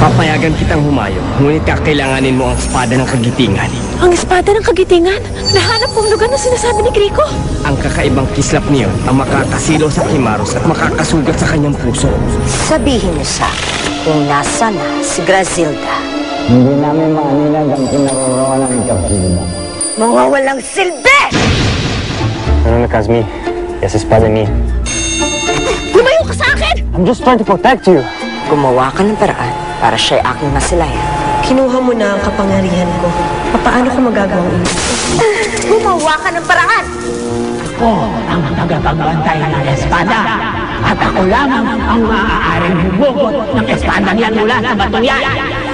Papayagan kitang humayo, ngunit kakailanganin mo ang espada ng kagitingan. Ang espada ng kagitingan? Nahanap mong lugar na sinasabi ni Grico? Ang kakaibang kislap niyon ang makakasilaw sa Kimaros at makakasugat sa kanyang puso. Sabihin mo sa kung nasa na si Grazilda. Hindi namin maaninag ang kinaroroonan ng Kapsilda. Mga walang silbi! Ano na, Kazmi? Yes, espada ni. Lumayo ka sa akin! I'm just trying to protect you. Gumawa ka ng paraan para siya'y aking masilayan. Kinuha mo na ang kapangyarihan ko. Paano ko magagawang ito? Gumawa ka ng paraan! Ako ang tagapagbantay ng espada. At ako lamang ang maaaring bumugot ng espadang yan mula sa batong yan.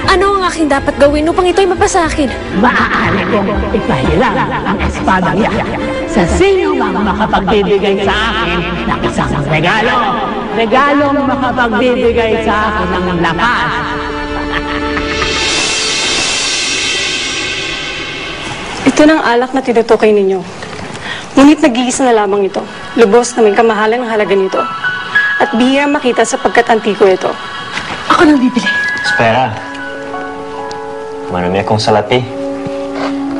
Ano ang aking dapat gawin upang ito'y mapasa akin? Maaari kong ipahilang ang espadang yan sa sino mang makapagbibigay sa akin ng isang regalo. Regalong makapagbibigay sa akin ng lakas. Ito ng alak na tinutukoy ninyo. Ngunit nag-iisa na lamang ito. Lubos na may kamahalan ng halaga nito. At bihira makita sapagkat antiko ito. Ako nang bibili. Espera. Marami akong salapi.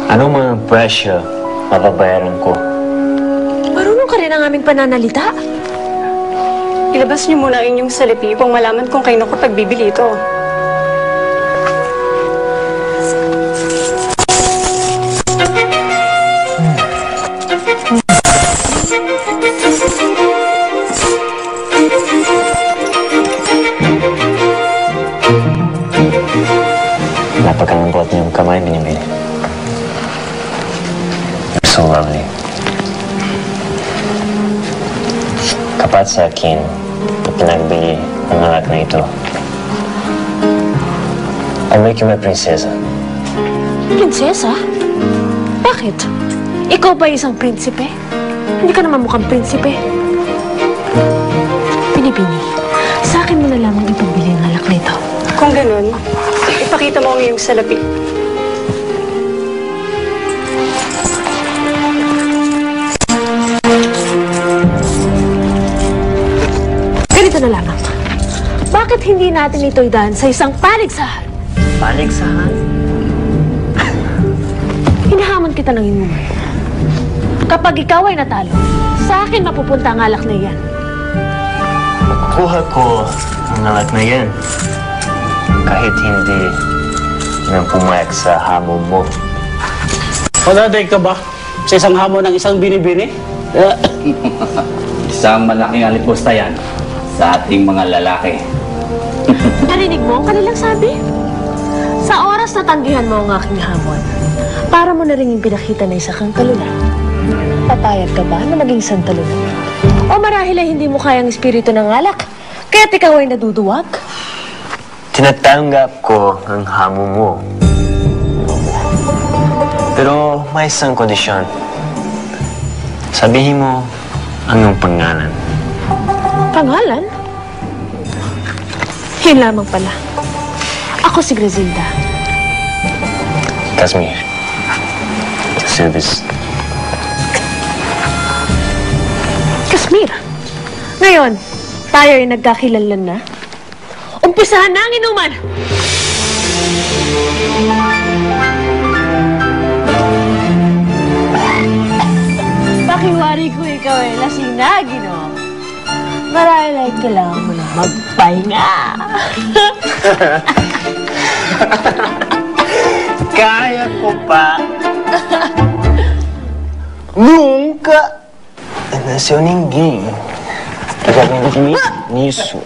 Anong mga presyo mababayaran ko? Marunong ka rin ang aming pananalita. Ilabas niyo muna ang inyong salapi upang malaman kung kayo pagbibili ito. Napakalambot niyong kamay, Binibini. You're so lovely. Kapat sa akin, ipinagbili ang alak na ito. I'll make you my prinsesa. Prinsesa? Bakit? Ikaw ba isang prinsipe? Hindi ka naman mukhang prinsipe. Binibini, sa akin mo na lamang ipambili ang alak na ito. Kung ganun, ipakita mo ang iyong salapi. Ganito na lamang. Bakit hindi natin ito idaan sa isang paligsahan? Paligsahan? Hinahamon kita ng inuman. Kapag ikaw ay natalo, sa akin mapupunta ang alak na iyan. Kuha ko ang alak na yan. Kahit hindi nang pumayag sa hamon mo. Padaday ka ba sa isang hamon ng isang binibini? Isang malaking alipusta yan sa ating mga lalaki. Narinig mo ang kanilang sabi? Sa oras na tanggihan mo ang aking hamon, para mo na rin yung pinakita na isa kang kalula. Papayag ka ba na maging santalula? O marahil ay hindi mo kayang espiritu ng alak, kaya't ikaw ay naduduwag? Tinatanggap ko ang hamon mo. Pero may isang kondisyon. Sabihin mo anong pangalan. Pangalan? Yun lamang pala. Ako si Grazilda. Kazmi. Service. Kasmir. Ngayon, tayo ay nagkakilalan na. Umpisahan na ang inuman! Pakiwari ko ikaw ay lasing na, Ginoo. Marahil ay kailangan mo lang magpahinga. Kaya ko pa. Nunca nasceu ninguém que vai lembrar de mim nisso.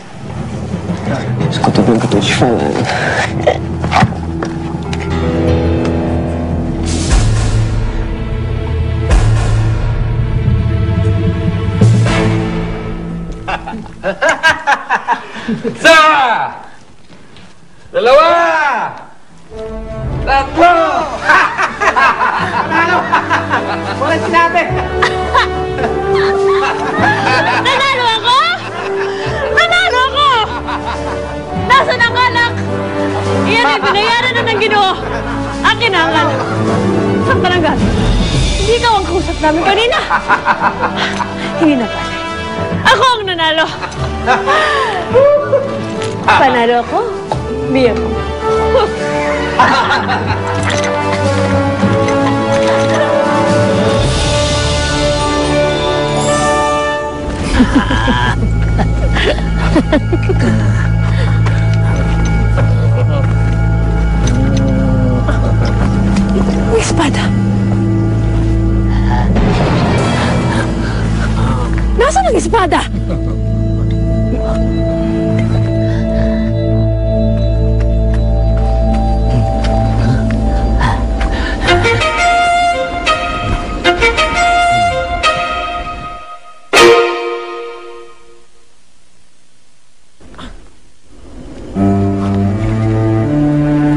Escuta bem o que eu tô te falando. Isa! Dalawa! Tatlo! Wala sinabi! Nanalo ako! Nanalo ako! Nasaan ang alak? Iyan ay binayaran na ng Ginoo. Akin na ang alak. Saan ka nang galing? Hindi ikaw ang kausap namin kanina. Hindi na pala. Ako ang nanalo. Panalo ako. Biham. Ang espada. Nasaan ang espada?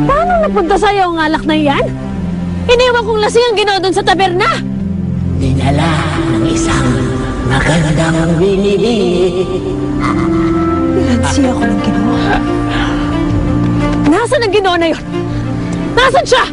Paano napunta sa'yo ang alak na yan? Iniwan kong lasing ang Ginoo doon sa taberna. Dinala ng isang magandang binibini. Nansi ako ng Ginoo. Nasaan ang Ginoo na yun? Nasaan siya?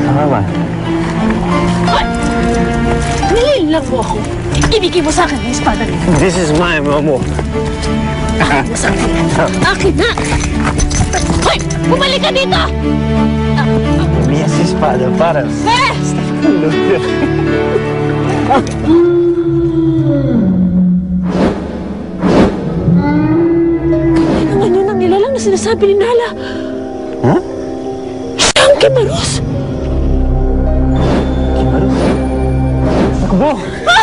Sama ba? Nililang mo ako. Ibigay mo sa akin ang espada nito. This is mine, Momo. Akin na! Hoy! Bumalik ka dito! Mi essa espada, para. Eh! Ano naman yun ang nilalang na sinasabi ni Nala? Huh? Siya ang Kimaros! Kimaros? Takbo! Ah!